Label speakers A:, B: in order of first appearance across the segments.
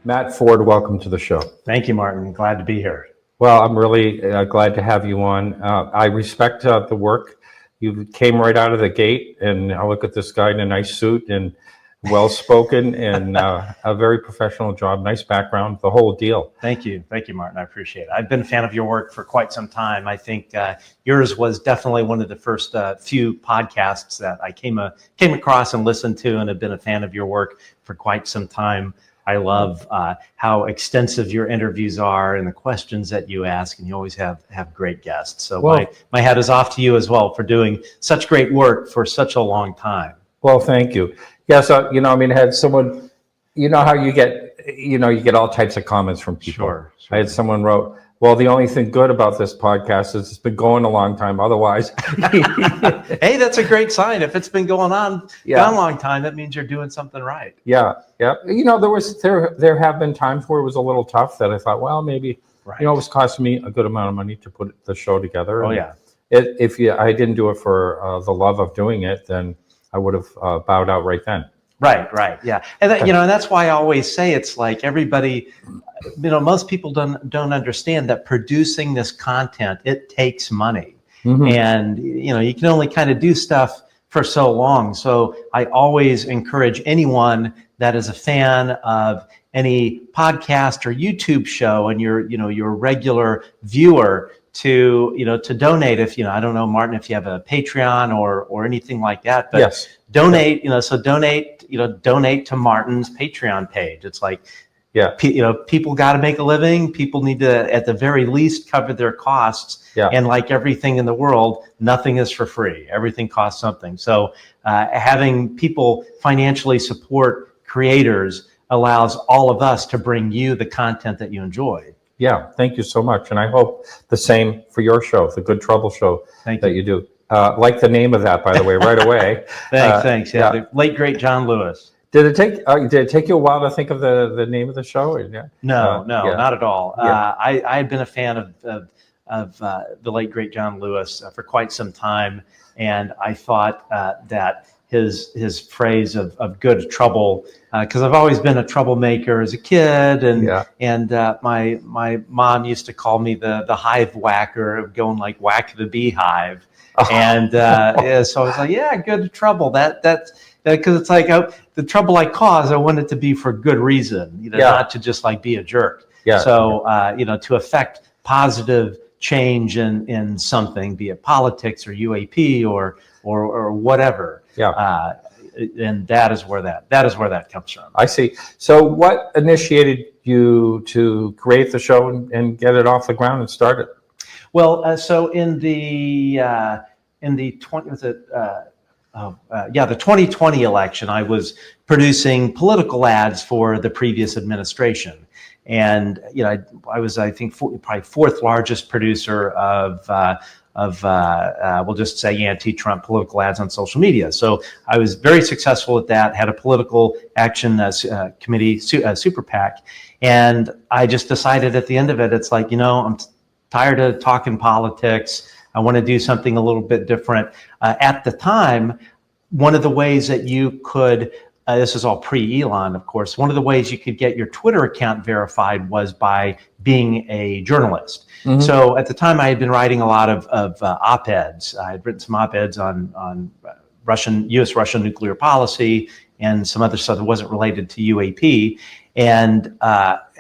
A: Matt Ford, welcome to the show.
B: Thank you, Martin. Glad to be here.
A: Well, I'm really glad to have you on. I respect the work. You came right out of the gate, and I look at this guy in a nice suit and well-spoken and a very professional job, nice background, the whole deal.
B: Thank you, Martin. I appreciate it. I've been a fan of your work for quite some time. I think yours was definitely one of the first few podcasts that I came across and listened to, and have been a fan of your work for quite some time. I love how extensive your interviews are and the questions that you ask, and you always have great guests. So my hat is off to you as well for doing such great work for such a long time.
A: Well, thank you. Yeah, so, had someone, how you get all types of comments from people.
B: Sure.
A: I had someone wrote, well, the only thing good about this podcast is it's been going a long time. Otherwise.
B: Hey, that's a great sign. If it's been going on a long time, that means you're doing something right.
A: Yeah. There have been times where it was a little tough that I thought, well, maybe, it was costing me a good amount of money to put the show together.
B: Oh, yeah.
A: If I didn't do it for the love of doing it, then I would have bowed out right then.
B: Right, yeah, and and that's why I always say it's like everybody, most people don't understand that producing this content, it takes money, and you can only kind of do stuff for so long. So I always encourage anyone that is a fan of any podcast or YouTube show, and you're a regular viewer, to donate. If I don't know, Martin, if you have a Patreon or anything like that, but
A: yes.
B: Donate, donate to Martin's Patreon page. It's like, people got to make a living. People need to, at the very least, cover their costs. Yeah. And like everything in the world, nothing is for free. Everything costs something. So having people financially support creators allows all of us to bring you the content that you enjoy.
A: Yeah, thank you so much. And I hope the same for your show, the Good Trouble Show that you do. Like the name of that, by the way, right away.
B: Thanks. Yeah, the late, great John Lewis.
A: Did it take you a while to think of the name of the show?
B: No, not at all. Yeah. I had been a fan of the late, great John Lewis for quite some time. And I thought that his phrase of good trouble, because I've always been a troublemaker as a kid, and my mom used to call me the hive whacker, of going like whack the beehive, and so I was like, good trouble. That's because it's like the trouble I cause, I want it to be for good reason, not to just like be a jerk. Yeah. So to affect positive change in something, be it politics or UAP or whatever. Yeah. And that is where that comes from.
A: I see. So what initiated you to create the show and get it off the ground and start it?
B: Well, so in the 2020 election, I was producing political ads for the previous administration. And I was, I think, probably fourth largest producer of we'll just say anti-Trump political ads on social media. So I was very successful at that. Had a political action committee, super PAC, and I just decided at the end of it, it's like, I'm tired of talking politics. I want to do something a little bit different. At the time, one of the ways that you could this is all pre-Elon, of course. One of the ways you could get your Twitter account verified was by being a journalist. Mm-hmm. So at the time, I had been writing a lot of op-eds. I had written some op-eds on U.S.-Russian nuclear policy and some other stuff that wasn't related to UAP. And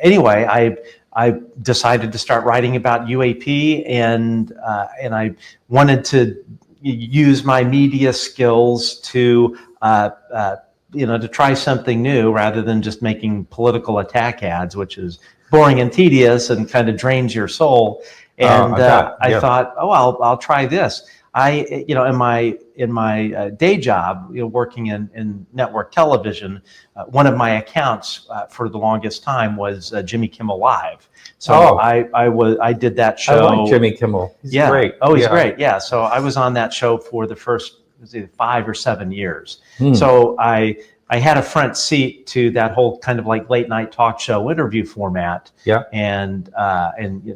B: anyway, I decided to start writing about UAP, and I wanted to use my media skills to try something new rather than just making political attack ads, which is boring and tedious and kind of drains your soul. And I thought, I'll try this. In my day job, working in network television, one of my accounts for the longest time was Jimmy Kimmel Live. So I did that show.
A: I like Jimmy Kimmel. He's great.
B: Oh, he's great. Yeah. So I was on that show for the first 5 or 7 years. So I had a front seat to that whole kind of like late night talk show interview format. Yeah. And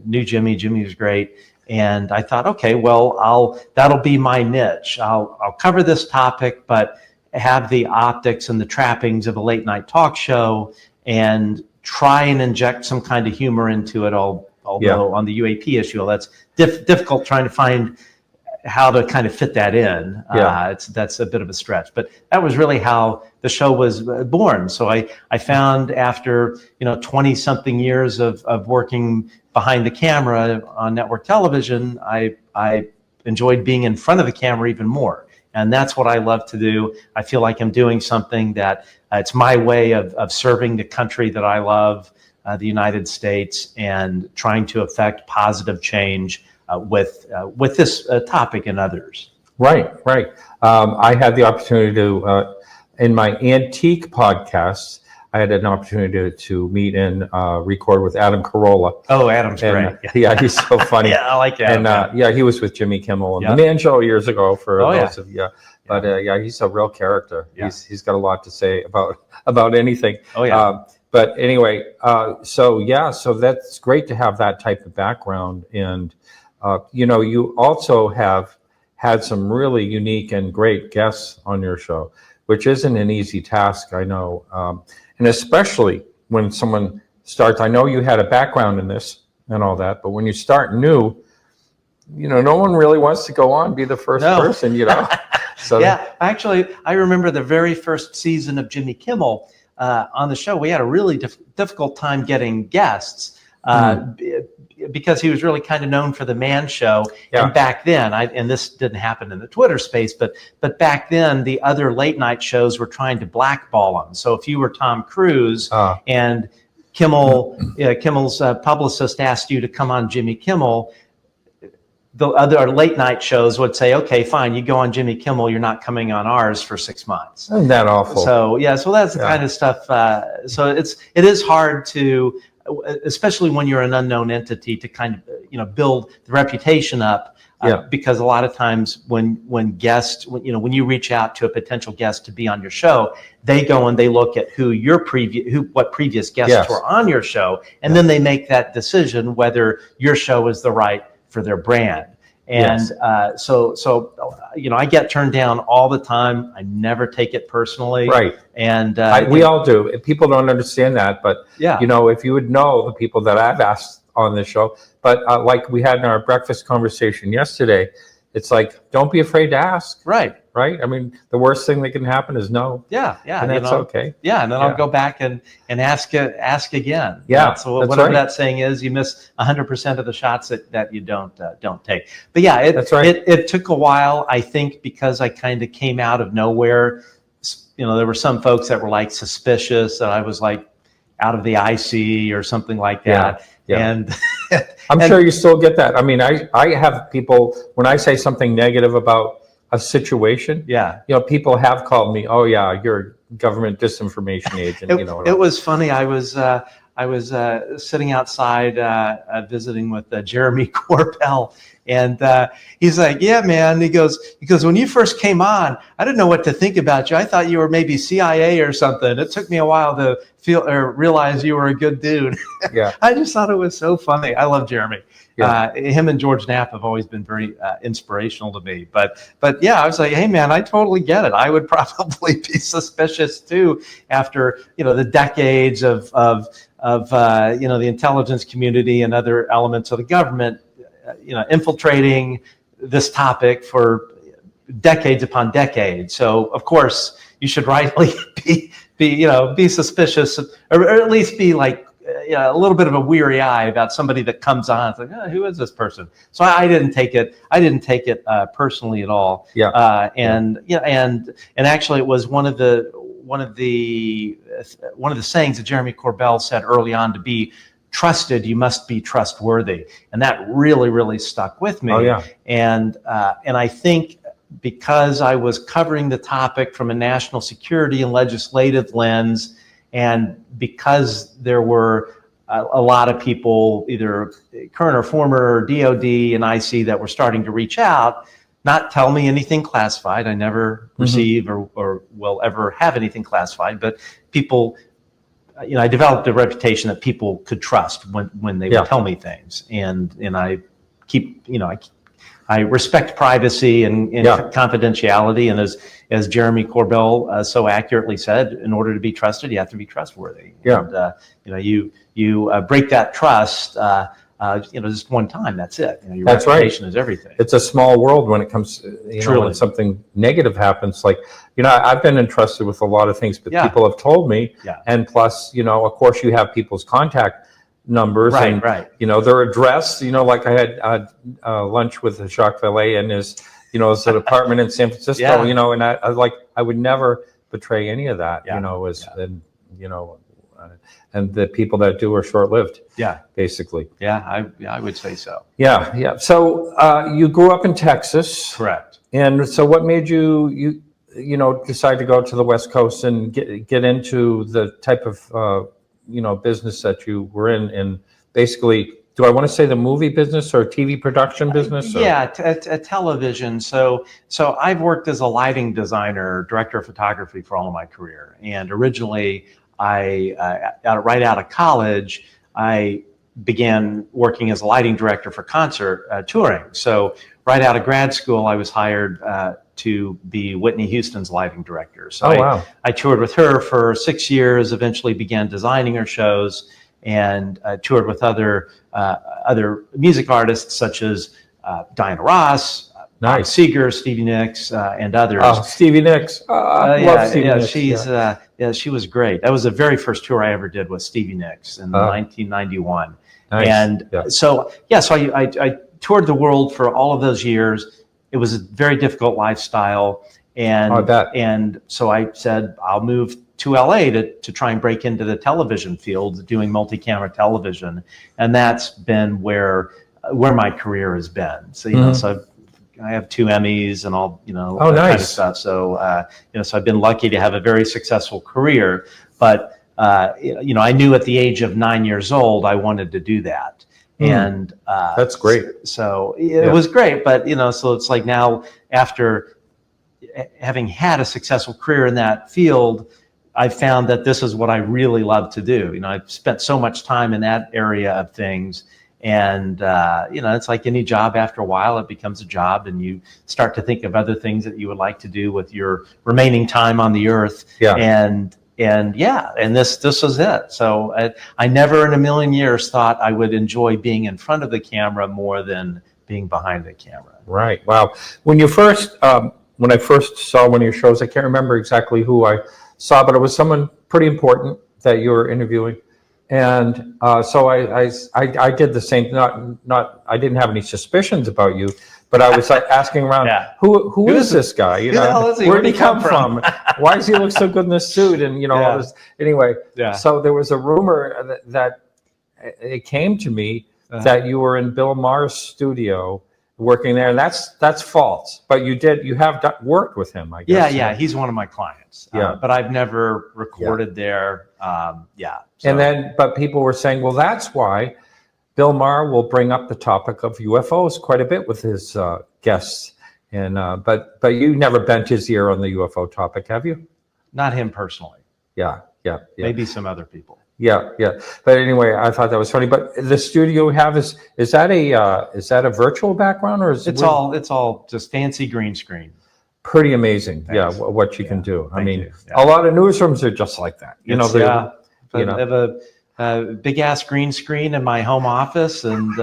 B: knew Jimmy. Jimmy was great. And I thought, okay, well, that'll be my niche. I'll cover this topic, but have the optics and the trappings of a late night talk show, and try and inject some kind of humor into it. Although on the UAP issue, that's difficult trying to find how to kind of fit that in. That's a bit of a stretch, but that was really how the show was born. So I found after 20 something years of working behind the camera on network television, I enjoyed being in front of the camera even more. And that's what I love to do. I feel like I'm doing something that it's my way of serving the country that I love, the United States, and trying to affect positive change with this topic and others.
A: Right. I had the opportunity to, in my antique podcasts, I had an opportunity to meet and record with Adam Carolla.
B: Oh, Adam's great.
A: Yeah, he's so funny.
B: Yeah, I like Adam.
A: And he was with Jimmy Kimmel on The Man Show years ago for those of you. But he's a real character. Yeah. He's got a lot to say about anything. Oh yeah. But anyway, so that's great to have that type of background. And you also have had some really unique and great guests on your show, which isn't an easy task, I know. And especially when someone starts, I know you had a background in this and all that, but when you start new, no one really wants to go on, be the first person, So
B: actually, I remember the very first season of Jimmy Kimmel on the show. We had a really difficult time getting guests because he was really kind of known for the Man Show. Yeah. And back then, and this didn't happen in the Twitter space, but back then, the other late night shows were trying to blackball him. So if you were Tom Cruise and Kimmel's publicist asked you to come on Jimmy Kimmel, the other late night shows would say, okay, fine, you go on Jimmy Kimmel, you're not coming on ours for 6 months.
A: Isn't that awful?
B: So that's the kind of stuff. So it is hard to, especially when you're an unknown entity, to kind of build the reputation up. Because a lot of times when you reach out to a potential guest to be on your show, they go and they look at what previous guests were on your show, and then they make that decision whether your show is the right for their brand. And so I get turned down all the time. I never take it personally. Right. And
A: we all do. People don't understand that, but if you would know the people that I've asked on this show, but like we had in our breakfast conversation yesterday, it's like, don't be afraid to ask. Right. I mean, the worst thing that can happen is no. Yeah. And that's okay. Yeah. And then I'll go back and ask again. Yeah. So whatever that saying is, you miss 100% of the shots that you don't take. But yeah, it took a while, I think, because I kind of came out of nowhere. There were some folks that were like suspicious that I was like out of the IC or something like that. Yeah. And I'm sure you still get that. I mean, I have people, when I say something negative about a situation, people have called me, oh yeah, you're a government disinformation agent.
B: It was funny. I was sitting outside visiting with Jeremy Corbell, and he's like, yeah, man. He goes, when you first came on, I didn't know what to think about you. I thought you were maybe CIA or something. It took me a while to realize you were a good dude. Yeah. I just thought it was so funny. I love Jeremy. Yeah. Him and George Knapp have always been very inspirational to me. But yeah, I was like, hey man, I totally get it. I would probably be suspicious too after the decades of the intelligence community and other elements of the government infiltrating this topic for decades upon decades. So of course you should rightly be suspicious, or at least be like a little bit of a weary eye about somebody that comes on. It's like, who is this person? So I didn't take it personally at all. Yeah. And actually it was one of the sayings that Jeremy Corbell said early on: to be trusted, you must be trustworthy. And that really, really stuck with me. Oh, yeah. And I think because I was covering the topic from a national security and legislative lens, and because there were a lot of people, either current or former DOD and IC, that were starting to reach out, not tell me anything classified. I never receive or will ever have anything classified, but people, I developed a reputation that people could trust when they would tell me things, and I keep I respect privacy and confidentiality, and as Jeremy Corbell so accurately said, in order to be trusted, you have to be trustworthy.
A: Yeah.
B: And you break that trust. Just one time, that's it. Your
A: That's
B: reputation
A: right.
B: is everything.
A: It's a small world when it comes to, when something negative happens. Like, I've been entrusted with a lot of things, but people have told me. Yeah. And plus, of course, you have people's contact numbers and their address. Like I had lunch with Jacques Vallée and his apartment in San Francisco. And I would never betray any of that. And the people that do are short-lived. Yeah, basically.
B: Yeah, I would say so.
A: Yeah. So you grew up in Texas.
B: Correct.
A: And so what made you decide to go to the West Coast and get into the type of business that you were in? And basically, do I want to say the movie business or TV production business?
B: Yeah, television. So I've worked as a lighting designer, director of photography for all of my career. And originally, right out of college, I began working as a lighting director for concert touring. So right out of grad school, I was hired to be Whitney Houston's lighting director. So I toured with her for 6 years, eventually began designing her shows, and toured with other music artists such as Diana Ross, Seeger, Stevie Nicks, and others.
A: Oh, Stevie Nicks. Love Stevie Nicks.
B: She was great. That was the very first tour I ever did with Stevie Nicks in 1991. Nice. And so I toured the world for all of those years. It was a very difficult lifestyle. And so I said, I'll move to LA to try and break into the television field, doing multi-camera television. And that's been where my career has been. So, so I have 2 Emmys and all, that kind of stuff. So, so I've been lucky to have a very successful career. But, I knew at the age of 9 years old, I wanted to do that. And
A: that's great.
B: So it was great. But, so it's like now, after having had a successful career in that field, I found that this is what I really love to do. I've spent so much time in that area of things. And, it's like any job. After a while, it becomes a job, and you start to think of other things that you would like to do with your remaining time on the earth. Yeah. And this was it. So I never in a million years thought I would enjoy being in front of the camera more than being behind the camera.
A: Right. Wow. When I first saw one of your shows, I can't remember exactly who I saw, but it was someone pretty important that you were interviewing. And so I did the same. I didn't have any suspicions about you, but I was like asking around, who is this guy? Where did he come from? Why does he look so good in this suit? And all this. Anyway, so there was a rumor that it came to me that you were in Bill Maher's studio working there, and that's false. But you have worked with him, I guess.
B: Yeah, he's one of my clients. But I've never recorded there.
A: But people were saying, well, that's why Bill Maher will bring up the topic of UFOs quite a bit with his guests. And but you never bent his ear on the UFO topic, have you?
B: Not him personally.
A: Yeah.
B: Maybe some other people.
A: Yeah. But anyway, I thought that was funny. But the studio you have is that a virtual background, or is
B: it's all just fancy green screen?
A: Pretty amazing. Thanks. Yeah, what you can do. I mean, a lot of newsrooms are just like that.
B: I have a big ass green screen in my home office, and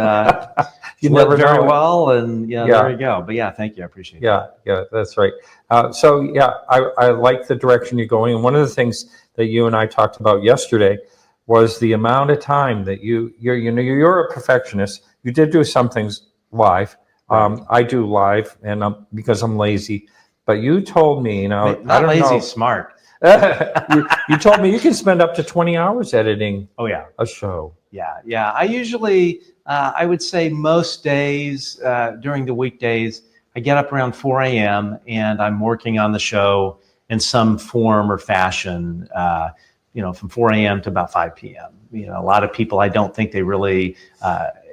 A: you never
B: very well. And there you go. But thank you. I appreciate it.
A: Yeah, that's right. I like the direction you're going. And one of the things that you and I talked about yesterday was the amount of time that you're a perfectionist. You did do some things live. I do live, and because I'm lazy. But you told me,
B: not lazy, smart.
A: you told me you can spend up to 20 hours editing. A show.
B: Yeah. I usually, I would say most days during the weekdays, I get up around 4 a.m. and I'm working on the show in some form or fashion. From 4 a.m. to about 5 p.m. A lot of people, I don't think they really,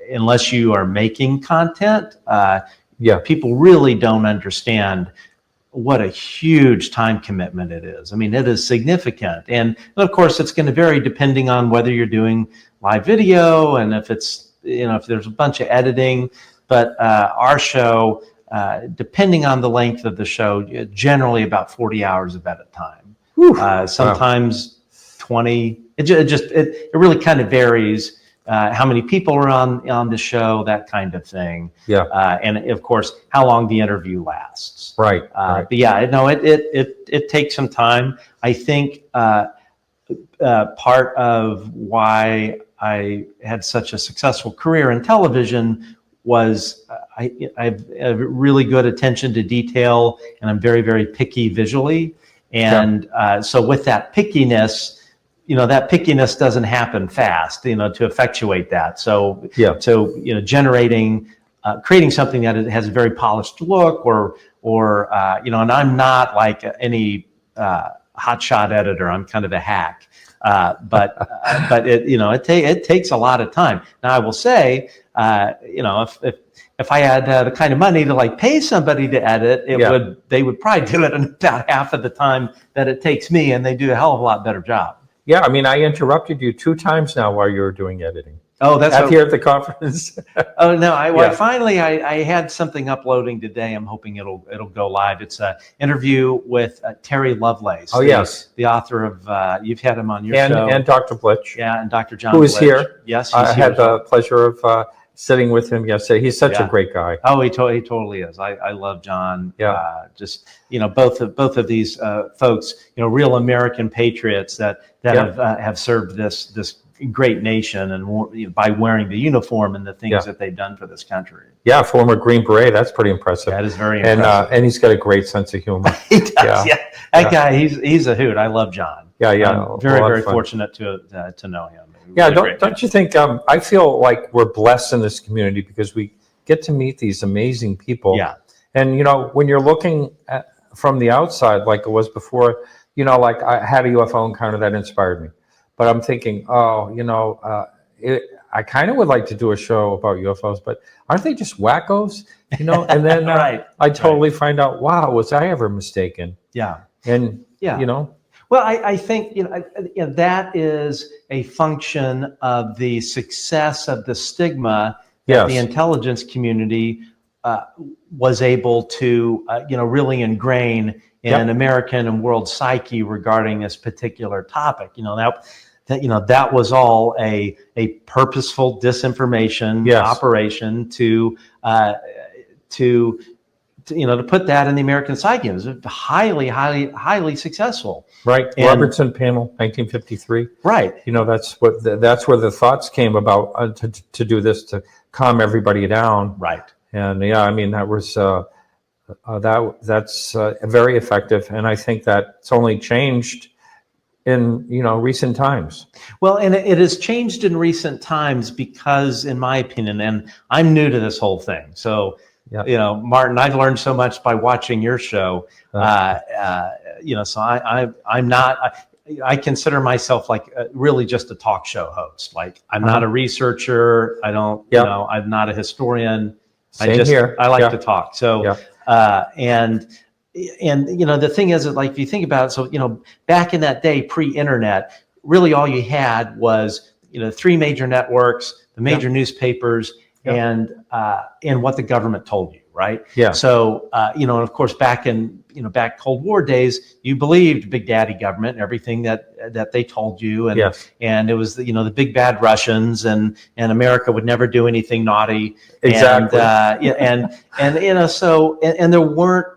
B: unless you are making content, people really don't understand what a huge time commitment it is. I mean, it is significant. And of course, it's going to vary depending on whether you're doing live video and if it's, if there's a bunch of editing. But our show, depending on the length of the show, generally about 40 hours of edit time. Sometimes 20. It really kind of varies. How many people are on the show, that kind of thing.
A: Yeah.
B: And of course, how long the interview lasts.
A: Right.
B: But yeah, no, it takes some time. I think part of why I had such a successful career in television was I have a really good attention to detail, and I'm very, very picky visually. And so with that pickiness, that pickiness doesn't happen fast, to effectuate that. So, generating, creating something that has a very polished look, or and I'm not like any hotshot editor. I'm kind of a hack, but it takes a lot of time. Now, I will say, if I had the kind of money to like pay somebody to edit, they would probably do it in about half of the time that it takes me, and they do a hell of a lot better job.
A: Yeah, I mean, I interrupted you 2 times now while you were doing editing.
B: Oh, that's
A: here at the conference.
B: Oh no! Finally, I had something uploading today. I'm hoping it'll go live. It's an interview with Terry Lovelace.
A: Oh yes,
B: the author of you've had him on your show,
A: and Dr. Blitch.
B: Yeah, and Dr. John,
A: who is
B: Blitch.
A: Here.
B: Yes,
A: I had the pleasure of sitting with him yesterday. He's such a great guy.
B: Oh, he totally is. I love John.
A: Yeah.
B: Just both of these folks, real American patriots that have served this great nation, and by wearing the uniform and the things that they've done for this country. Yeah,
A: former Green Beret. That's pretty impressive.
B: That is very impressive.
A: And he's got a great sense of humor.
B: He does. Yeah. That guy, he's a hoot. I love John.
A: Yeah.
B: I'm very fortunate to know him.
A: Yeah, don't you think? I feel like we're blessed in this community because we get to meet these amazing people.
B: Yeah.
A: And when you're looking from the outside, like it was before, like I had a UFO encounter that inspired me. But I'm thinking, I kind of would like to do a show about UFOs, but aren't they just wackos? And then I totally find out, wow, was I ever mistaken?
B: Yeah.
A: And
B: Well, I think that is a function of the success of the stigma that the intelligence community was able to really ingrain in American and world psyche regarding this particular topic. That was all a purposeful disinformation operation to put that in the American psyche. It was highly successful.
A: Right. Robertson panel, 1953.
B: Right.
A: That's where the thoughts came about to do this, to calm everybody down.
B: Right.
A: And that was that's very effective. And I think that's only changed in recent times.
B: Well, and it has changed in recent times because, in my opinion, and I'm new to this whole thing, so Martin, I've learned so much by watching your show. So I'm not. I consider myself like really just a talk show host. Like I'm not a researcher. I don't. I'm not a historian.
A: Same here.
B: I like to talk. So and the thing is that, like, if you think about it, so back in that day, pre-internet, really all you had was 3 major networks, the major newspapers, and what the government told you, right? Yeah. So and of course back in back Cold War days, you believed Big Daddy government and everything that they told you, and and it was the big bad Russians, and America would never do anything naughty.
A: Exactly.
B: And there weren't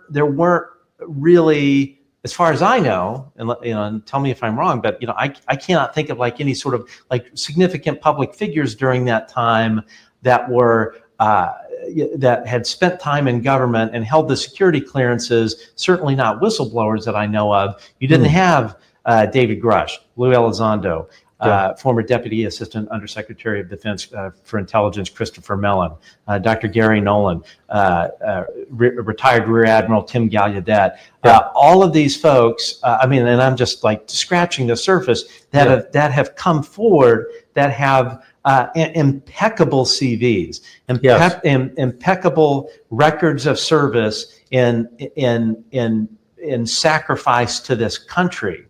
B: really, as far as I know, and tell me if I'm wrong, but I cannot think of like any sort of like significant public figures during that time that were that had spent time in government and held the security clearances. Certainly not whistleblowers that I know of. You didn't have David Grush, Lue Elizondo, former Deputy Assistant Undersecretary of Defense for Intelligence Christopher Mellon, Dr. Gary Nolan, retired Rear Admiral Tim Gallaudet. All of these folks, and I'm just like scratching the surface, that have come forward, that have impeccable CVs, impeccable records of service in sacrifice to this country,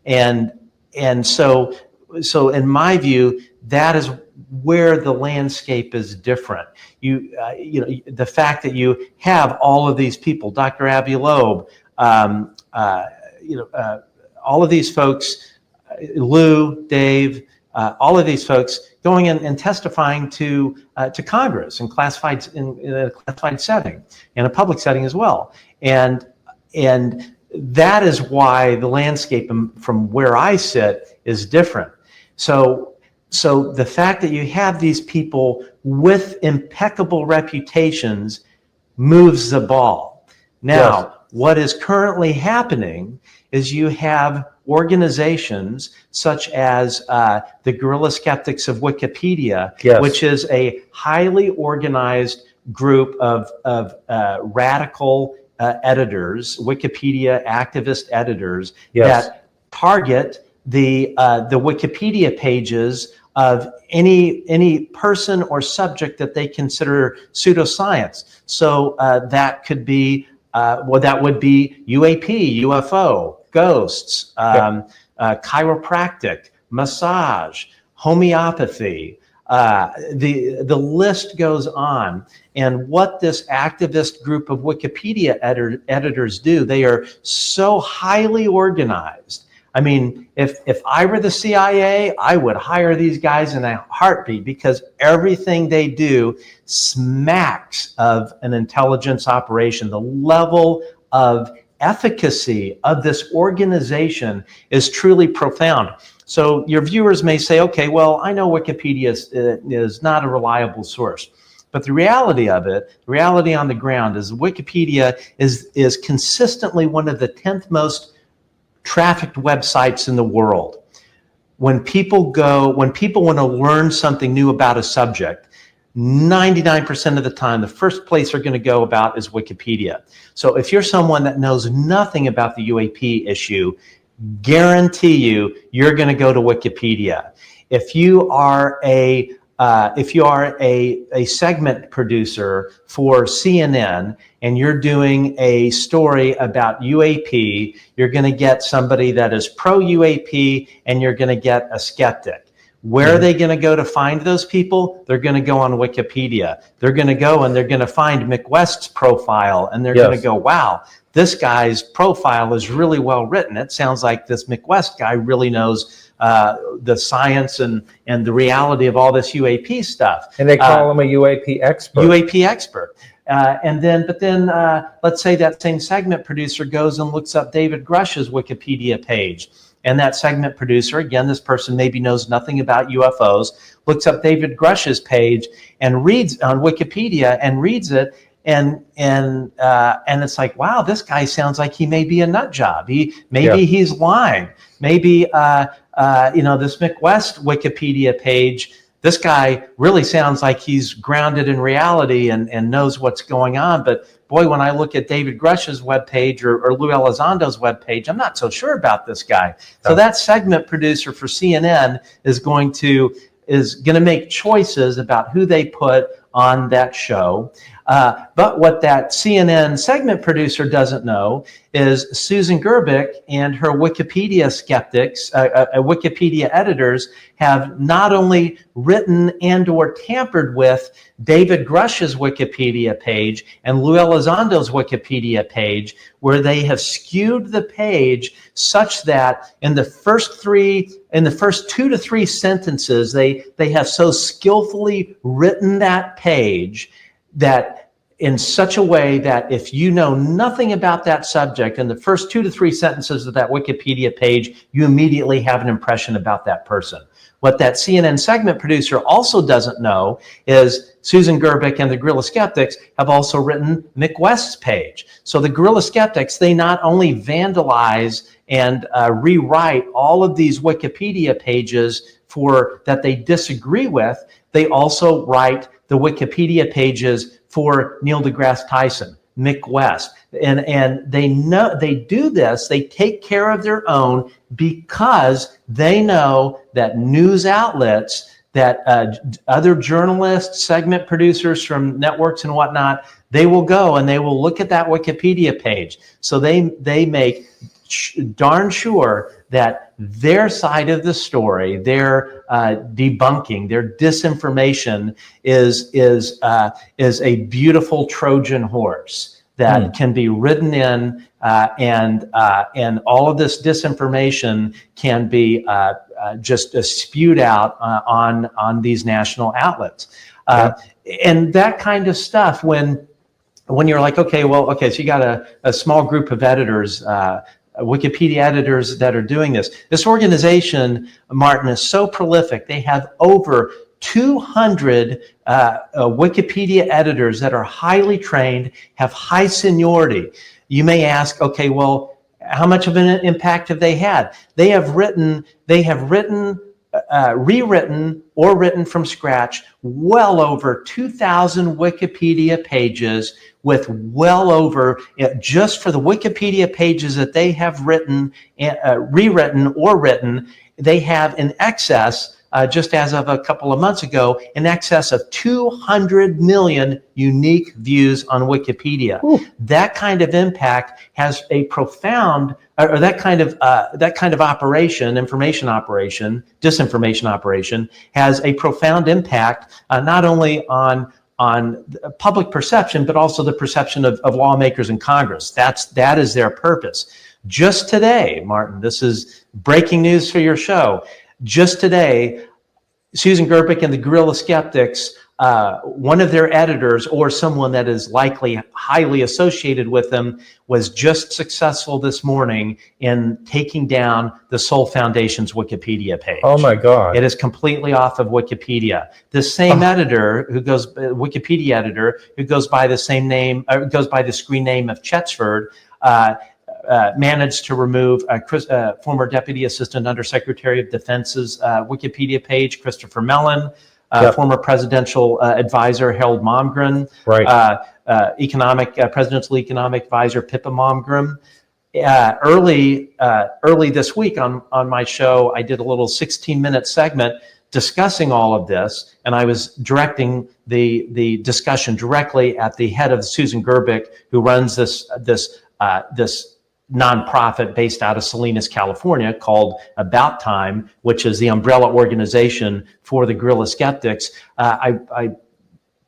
B: and so in my view, that is where the landscape is different. You know, the fact that you have all of these people, Dr. Abby Loeb, all of these folks, Lou, Dave, all of these folks going in and testifying to Congress in a classified setting, in a public setting as well, and that is why the landscape from where I sit is different. So the fact that you have these people with impeccable reputations moves the ball. Now, yes. What is currently happening is you have organizations such as the Guerrilla Skeptics of Wikipedia, yes. which is a highly organized group of radical editors, Wikipedia activist editors, yes. that target the Wikipedia pages of any person or subject that they consider pseudoscience. So that could be that would be UAP, UFO, ghosts, chiropractic, massage, homeopathy. The list goes on. And what this activist group of Wikipedia editors do, they are so highly organized. I mean, if I were the CIA, I would hire these guys in a heartbeat, because everything they do smacks of an intelligence operation. The level of efficacy of this organization is truly profound. So your viewers may say, okay, well, I know Wikipedia is not a reliable source. But the reality of it, the reality on the ground, is Wikipedia is consistently one of the 10th most trafficked websites in the world. When people want to learn something new about a subject, 99% of the time, the first place they're going to go about is Wikipedia. So if you're someone that knows nothing about the UAP issue, guarantee you're going to go to Wikipedia. If you are a segment producer for CNN and you're doing a story about UAP, you're going to get somebody that is pro-UAP and you're going to get a skeptic. Where are they going to go to find those people? They're going to go on Wikipedia. They're going to go and they're going to find McWest's profile, and they're going to go, wow, this guy's profile is really well written. It sounds like this McWest guy really knows the science and the reality of all this UAP stuff.
A: And they call him a UAP expert.
B: UAP expert. But then let's say that same segment producer goes and looks up David Grush's Wikipedia page. And that segment producer, again, this person maybe knows nothing about UFOs, looks up David Grush's page and reads on Wikipedia and reads it. And it's like, wow, this guy sounds like he may be a nut job. He's lying. Maybe this McWest Wikipedia page, this guy really sounds like he's grounded in reality and knows what's going on. But boy, when I look at David Grush's webpage or Lue Elizondo's webpage, I'm not so sure about this guy. So that segment producer for CNN is going to make choices about who they put on that show. But what that CNN segment producer doesn't know is Susan Gerbic and her Wikipedia skeptics, Wikipedia editors, have not only written and or tampered with David Grush's Wikipedia page and Lue Elizondo's Wikipedia page, where they have skewed the page such that in the first 2 to 3 sentences, they have so skillfully written that page that in such a way that if you know nothing about that subject, in the first 2 to 3 sentences of that Wikipedia page, you immediately have an impression about that person. What that CNN segment producer also doesn't know is Susan Gerbic and the Guerrilla Skeptics have also written McWest's page. So the Guerrilla Skeptics, they not only vandalize and rewrite all of these Wikipedia pages that they disagree with, they also write the Wikipedia pages for Neil deGrasse Tyson, McWest, and they do this. They take care of their own because they know that news outlets, that other journalists, segment producers from networks and whatnot, they will go and they will look at that Wikipedia page. So they make darn sure that their side of the story, their debunking, their disinformation is a beautiful Trojan horse that can be ridden in, and all of this disinformation can be just spewed out on these national outlets. And that kind of stuff, when you're like, okay, so you got a small group of editors, Wikipedia editors that are doing this. This organization, Martin, is so prolific. They have over 200 Wikipedia editors that are highly trained, have high seniority. You may ask, okay, well, how much of an impact have they had? They have written, rewritten, or written from scratch well over 2,000 Wikipedia pages, with well over, just for the Wikipedia pages that they have written, rewritten, or written, they have in excess, just as of a couple of months ago, in excess of 200 million unique views on Wikipedia. Ooh. That kind of impact has a profound, or that kind of operation, information operation, disinformation operation, has a profound impact not only on public perception, but also the perception of lawmakers in Congress. That is their purpose. Just today, Martin, this is breaking news for your show. Just today, Susan Gerbic and the Guerrilla Skeptics, one of their editors, or someone that is likely highly associated with them, was just successful this morning in taking down the Soul Foundation's Wikipedia page.
A: Oh my God.
B: It is completely off of Wikipedia. The same Wikipedia editor who goes by the same name, goes by the screen name of Chetchford, managed to remove former Deputy Assistant Undersecretary of Defense's Wikipedia page, Christopher Mellon, former presidential advisor Harold Malmgren, right. Presidential economic advisor Pippa Malmgren. Early this week on my show, I did a little 16-minute segment discussing all of this, and I was directing the discussion directly at the head of Susan Gerbic, who runs this nonprofit based out of Salinas, California, called About Time, which is the umbrella organization for the Guerrilla Skeptics. I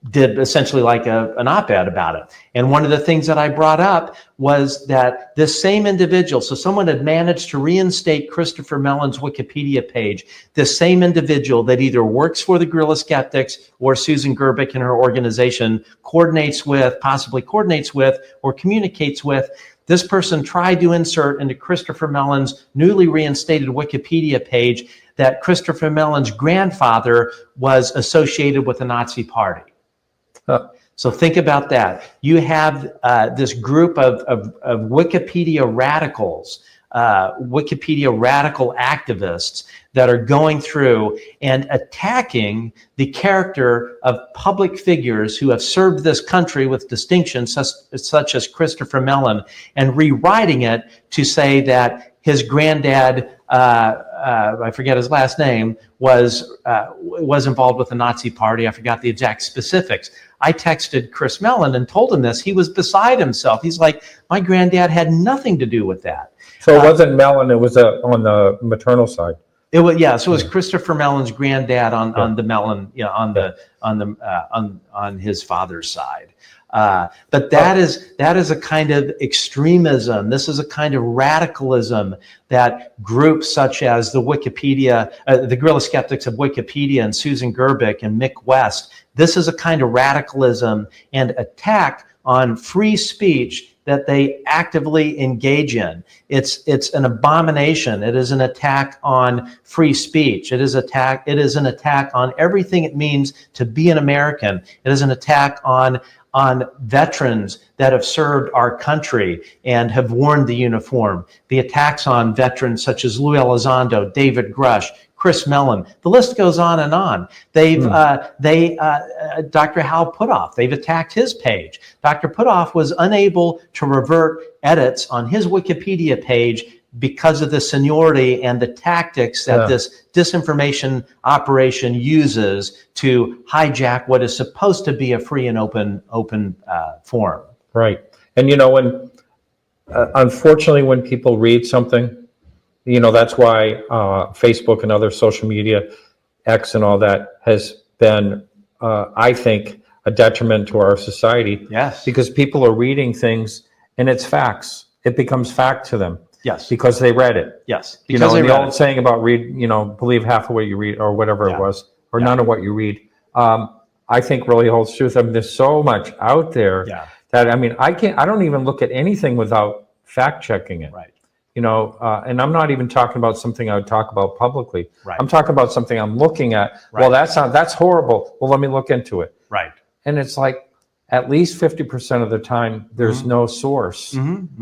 B: did essentially like an op-ed about it. And one of the things that I brought up was that this same individual, so someone had managed to reinstate Christopher Mellon's Wikipedia page, this same individual that either works for the Guerrilla Skeptics or Susan Gerbic and her organization possibly coordinates with, or communicates with. This person tried to insert into Christopher Mellon's newly reinstated Wikipedia page that Christopher Mellon's grandfather was associated with the Nazi Party. So think about that. You have this group of Wikipedia radicals, Wikipedia radical activists that are going through and attacking the character of public figures who have served this country with distinction, such as Christopher Mellon, and rewriting it to say that his granddad, I forget his last name, was involved with the Nazi Party. I forgot the exact specifics. I texted Chris Mellon and told him this. He was beside himself. He's like, my granddad had nothing to do with that.
A: So it wasn't Mellon, it was on the maternal side.
B: It was, yeah. So it was Christopher Mellon's granddad on the Mellon, on his father's side. But that is a kind of extremism. This is a kind of radicalism that groups such as the Guerrilla Skeptics of Wikipedia and Susan Gerbic and Mick West, this is a kind of radicalism and attack on free speech that they actively engage in. It's an abomination. It is an attack on free speech. It is an attack on everything it means to be an American. It is an attack on veterans that have served our country and have worn the uniform. The attacks on veterans such as Lue Elizondo, David Grush, Chris Mellon, the list goes on and on. Dr. Hal Puthoff, they've attacked his page. Dr. Puthoff was unable to revert edits on his Wikipedia page because of the seniority and the tactics that this disinformation operation uses to hijack what is supposed to be a free and open forum.
A: Right. And when unfortunately, when people read something, that's why Facebook and other social media, X and all that, has been, I think, a detriment to our society.
B: Yes.
A: Because people are reading things and it's facts. It becomes fact to them.
B: Yes.
A: Because they read it.
B: Yes.
A: Because the old saying about believe half of what you read, or whatever it was, or none of what you read, I think really holds truth. I mean, there's so much out there that, I don't even look at anything without fact checking it.
B: Right.
A: And I'm not even talking about something I would talk about publicly.
B: Right.
A: I'm talking about something I'm looking at.
B: Right.
A: Well, that's horrible. Well, let me look into it.
B: Right.
A: And it's like, at least 50% of the time, there's no source.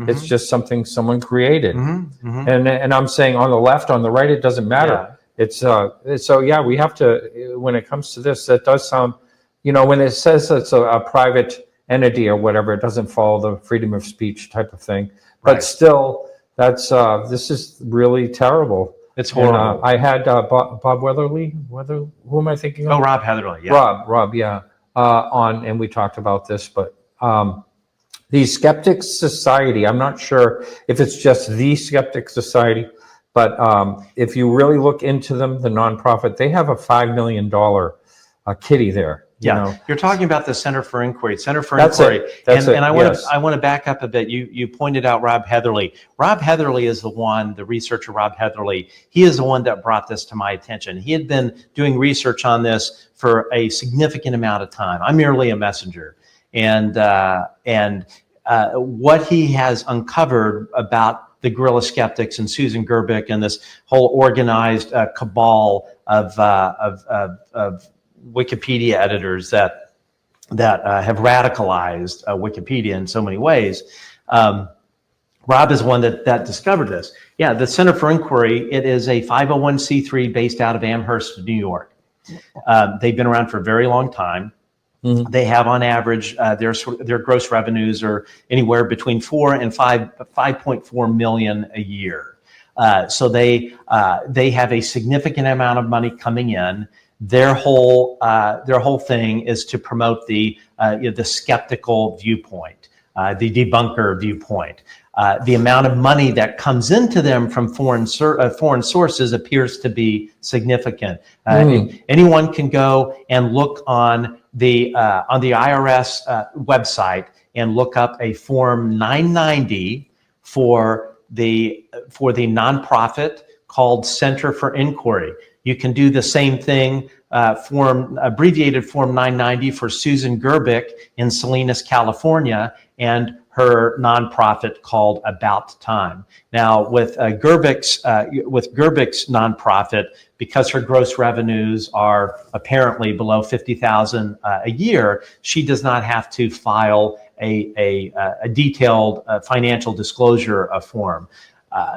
A: It's just something someone created. And I'm saying on the left, on the right, it doesn't matter. It's so yeah, we have to, when it comes to this, that does sound, when it says it's a private entity or whatever, it doesn't follow the freedom of speech type of thing. But still, that's this is really terrible.
B: It's horrible.
A: And, I had Bob Weatherly. Who am I thinking of?
B: Oh, Rob Heatherly. Yeah.
A: Rob. Yeah. On, and we talked about this, but the Skeptics Society, I'm not sure if it's just the Skeptic Society, but if you really look into them, the nonprofit, they have a $5 million kitty there.
B: You're talking about the Center for Inquiry.
A: That's it.
B: And I want to back up a bit. You pointed out Rob Heatherly. Rob Heatherly is the researcher Rob Heatherly. He is the one that brought this to my attention. He had been doing research on this for a significant amount of time. I'm merely a messenger. And what he has uncovered about the guerrilla skeptics and Susan Gerbic and this whole organized cabal of Wikipedia editors that have radicalized Wikipedia in so many ways. Rob is one that discovered this. Yeah, the Center for Inquiry, it is a 501c3 based out of Amherst, New York. They've been around for a very long time. They have, on average, their gross revenues are anywhere between 4 and 5.4 million a year. So they have a significant amount of money coming in. Their whole thing is to promote the skeptical viewpoint, the debunker viewpoint. The amount of money that comes into them from foreign sources appears to be significant. Anyone can go and look on the IRS website and look up a Form 990 for the nonprofit called Center for Inquiry. You can do the same thing, abbreviated Form 990 for Susan Gerbic in Salinas, California, and her nonprofit called About Time. Now, with Gerbic's nonprofit, because her gross revenues are apparently below $50,000 a year, she does not have to file a detailed financial disclosure form.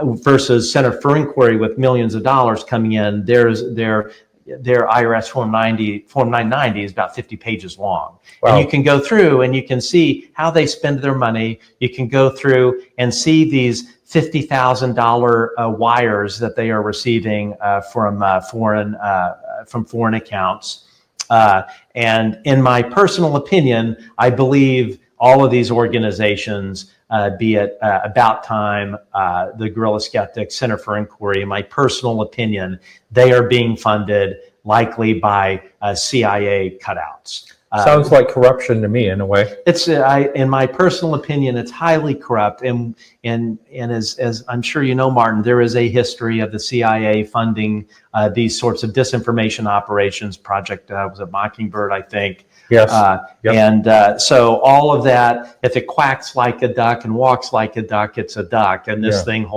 B: Versus Center for Inquiry with millions of dollars coming in, their IRS Form 990 is about 50 pages long. Wow. And you can go through and you can see how they spend their money. You can go through and see these $50,000 wires that they are receiving from foreign accounts. And in my personal opinion, I believe all of these organizations, be it About Time, the Guerrilla Skeptics, Center for Inquiry, in my personal opinion, they are being funded likely by CIA cutouts.
A: Sounds like corruption to me, in a way.
B: It's in my personal opinion, it's highly corrupt, and as I'm sure you know, Martin, there is a history of the CIA funding these sorts of disinformation operations. Project was a Mockingbird, I think.
A: Yes.
B: And so all of that, if it quacks like a duck and walks like a duck, it's a duck, and this thing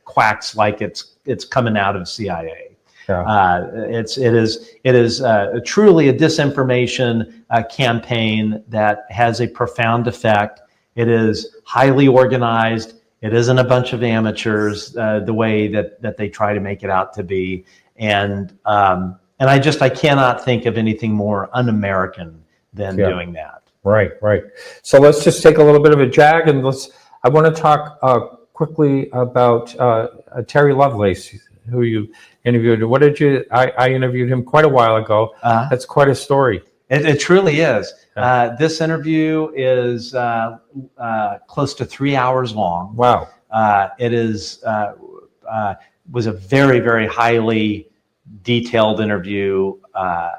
B: quacks like it's coming out of CIA. Yeah. It is truly a disinformation campaign that has a profound effect. It is highly organized. It isn't a bunch of amateurs the way that they try to make it out to be. And I cannot think of anything more un-American than doing that. Right.
A: So let's just take a little bit of a jag, and I want to talk quickly about Terry Lovelace, who you interviewed. I interviewed him quite a while ago. That's quite a story.
B: It truly is. This interview is close to 3 hours long.
A: Wow.
B: It is was a very, very highly detailed interview. I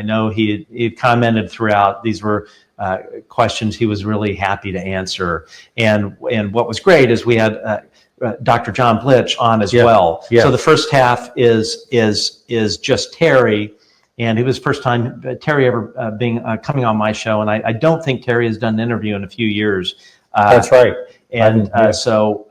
B: know he had commented throughout. These were questions he was really happy to answer. And what was great is we had Dr. John Blitch on as well.
A: Yeah.
B: So the first half is just Terry. And it was first time Terry ever coming on my show, and I don't think Terry has done an interview in a few years.
A: That's right.
B: And so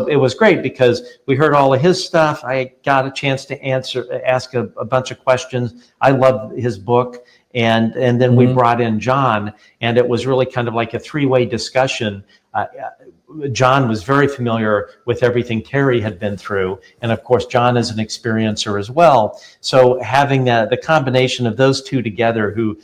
B: it was great because we heard all of his stuff. I got a chance to ask a bunch of questions. I love his book, and then we brought in John, and it was really kind of like a three-way discussion. John was very familiar with everything Terry had been through. And of course, John is an experiencer as well. So having the combination of those two together who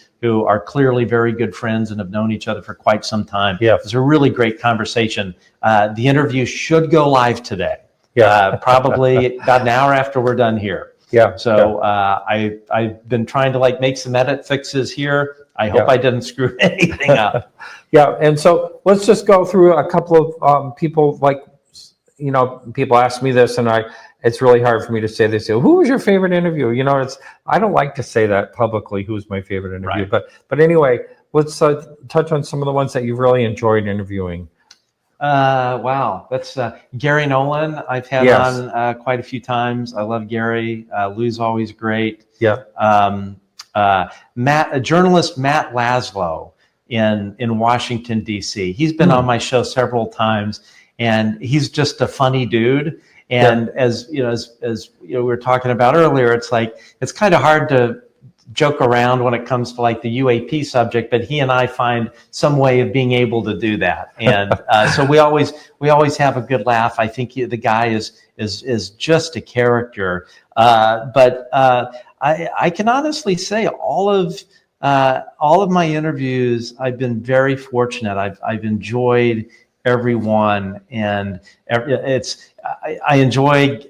B: are clearly very good friends and have known each other for quite some time.
A: Yeah.
B: It was a really great conversation. The interview should go live today.
A: Yeah.
B: Probably about an hour after we're done here.
A: Yeah.
B: So I've been trying to make some edit fixes here. I hope I didn't screw anything up.
A: Yeah, and so let's just go through a couple of people. People ask me this, and it's really hard for me to say this. Who was your favorite interview? I don't like to say that publicly. Who's my favorite interview?
B: Right.
A: But anyway, let's touch on some of the ones that you've really enjoyed interviewing.
B: Wow, that's Gary Nolan. I've had on quite a few times. I love Gary. Lou's always great.
A: Yeah.
B: Journalist Matt Laszlo in Washington, D.C. He's been on my show several times, and he's just a funny dude. And as we were talking about earlier, it's kind of hard to joke around when it comes to the UAP subject, but he and I find some way of being able to do that. And so we always have a good laugh. I think the guy is just a character. But I can honestly say all of my interviews, I've been very fortunate. I've enjoyed every one, and I enjoy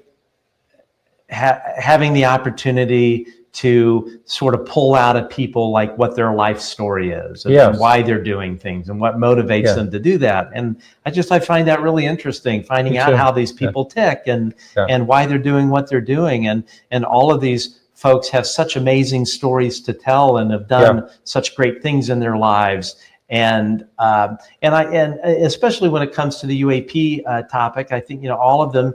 B: having the opportunity to sort of pull out of people what their life story is and why they're doing things and what motivates them to do that. And I find that really interesting, finding out how these people tick and why they're doing what they're doing. And all of these folks have such amazing stories to tell and have done such great things in their lives. And especially when it comes to the UAP topic, I think, all of them,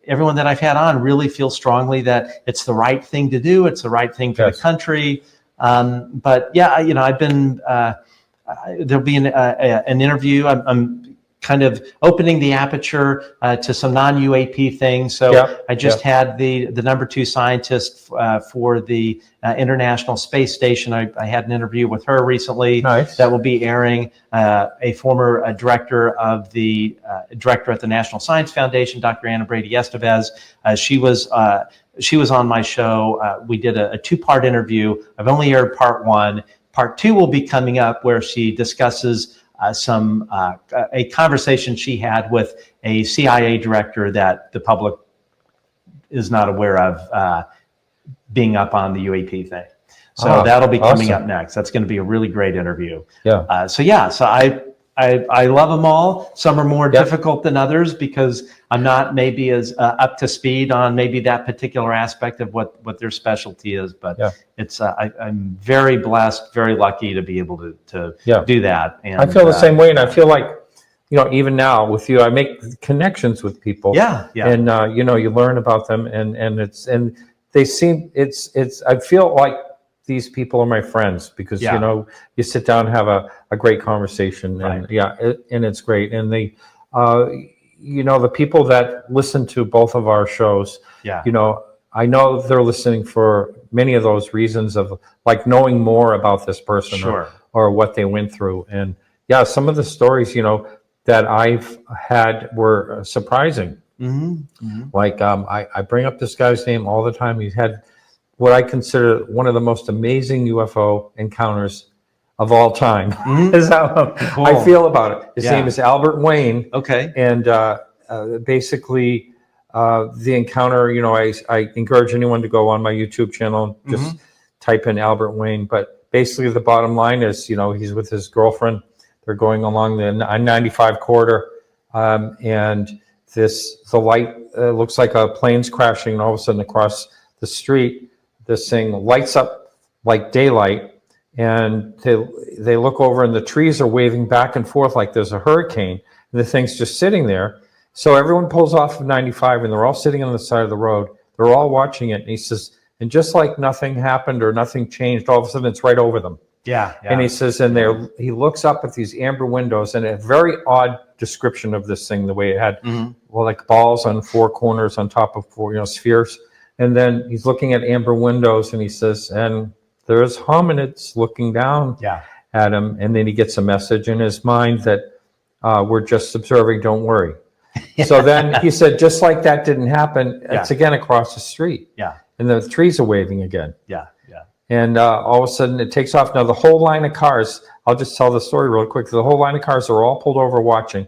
B: everyone that I've had on really feels strongly that it's the right thing to do. It's the right thing for the country. But I've been, there'll be an interview. I'm kind of opening the aperture to some non-UAP things. So I just had the number 2 scientist for the International Space Station. I had an interview with her recently.
A: Nice. That
B: will be airing. A former director at the National Science Foundation, Dr. Anna Brady Estevez. She was on my show. We did a 2-part interview. I've only aired part 1. Part 2 will be coming up, where she discusses a conversation she had with a CIA director that the public is not aware of being up on the UAP thing. So that'll be coming up next. That's going to be a really great interview.
A: Yeah.
B: So I love them all. Some are more difficult than others because I'm not maybe as up to speed on maybe that particular aspect of what their specialty is. But it's I'm very blessed, very lucky to be able to do that. And
A: I feel the same way, and I feel like even now with you, I make connections with people. And you learn about them, and they seem I feel like these people are my friends because you sit down and have a great conversation, and and it's great. And the people that listen to both of our shows, I know they're listening for many of those reasons of knowing more about this person or what they went through. And some of the stories that I've had were surprising. I bring up this guy's name all the time. He's had what I consider one of the most amazing UFO encounters of all time. Is how I feel about it. His name is Albert Wayne.
B: Okay.
A: And basically, the encounter, I encourage anyone to go on my YouTube channel and just type in Albert Wayne. But basically the bottom line is, he's with his girlfriend. They're going along the I-95 corridor, and the light looks like a plane's crashing, and all of a sudden across the street, this thing lights up like daylight, and they look over and the trees are waving back and forth like there's a hurricane, and the thing's just sitting there. So everyone pulls off of 95, and they're all sitting on the side of the road. They're all watching it, and he says, and just like nothing happened or nothing changed, all of a sudden it's right over them.
B: Yeah.
A: And he says, and there, he looks up at these amber windows, and a very odd description of this thing, the way it had, well, like balls on four corners on top of four, spheres. And then he's looking at amber windows, and he says, and there's hominids looking down at him. And then he gets a message in his mind that we're just observing, don't worry. So then he said, just like that didn't happen, it's again across the street. And the trees are waving again. And all of a sudden it takes off. Now the whole line of cars, I'll just tell the story real quick. The whole line of cars are all pulled over watching.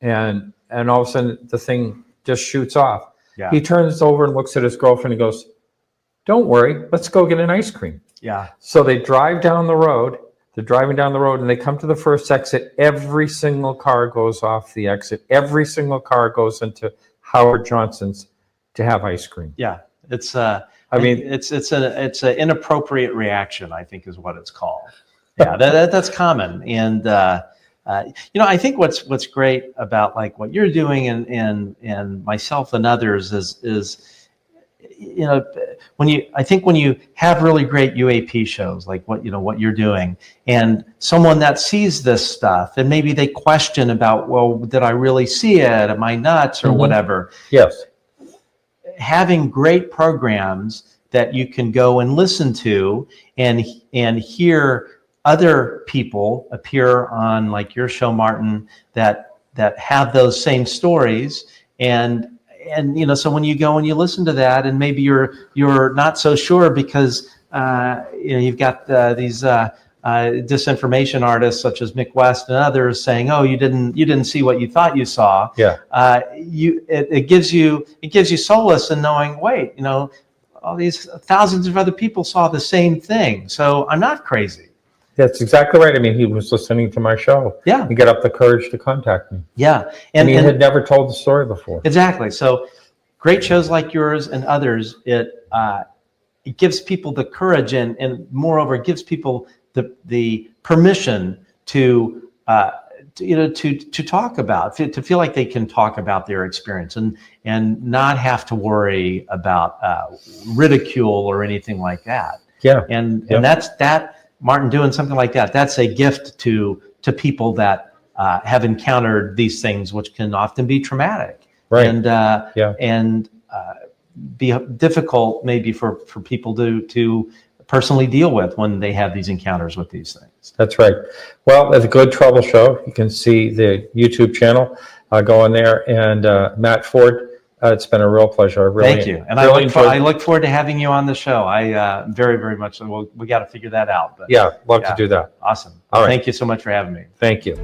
A: And all of a sudden the thing just shoots off. He turns over and looks at his girlfriend and goes, don't worry, let's go get an ice cream. So they drive down the road. They're driving down the road, and they come to the first exit. Every single car goes off the exit. Every single car goes into Howard Johnson's to have ice cream.
B: It's it's an inappropriate reaction, I think, is what it's called. That's common. And I think what's great about like what you're doing and myself and others is when you have really great UAP shows like what you're doing, and someone that sees this stuff and maybe they question about, well, did I really see it? Am I nuts or whatever?
A: Yes.
B: Having great programs that you can go and listen to and hear other people appear on like your show, Martin, that have those same stories, and so when you go and you listen to that, and maybe you're not so sure because you've got these disinformation artists such as Mick West and others saying, "Oh, you didn't see what you thought you saw." It gives you solace in knowing, wait, all these thousands of other people saw the same thing, so I'm not crazy.
A: That's exactly right. I mean, he was listening to my show. He got up the courage to contact me. And he had never told the story before.
B: Exactly. So great shows like yours and others, it gives people the courage and moreover gives people the permission to talk about, to feel like they can talk about their experience and not have to worry about ridicule or anything like that. And that's that. Martin, doing something like that, that's a gift to people that have encountered these things, which can often be traumatic and be difficult maybe for people to personally deal with when they have these encounters with these things.
A: That's right. Well, it's a good trouble show. You can see the YouTube channel. Go on there. And Matt Ford, it's been a real pleasure.
B: Thank you. And I look forward to having you on the show. I very, very much. We got to figure that out. But
A: love to do that.
B: Awesome.
A: All right.
B: Thank you so much for having me.
A: Thank you.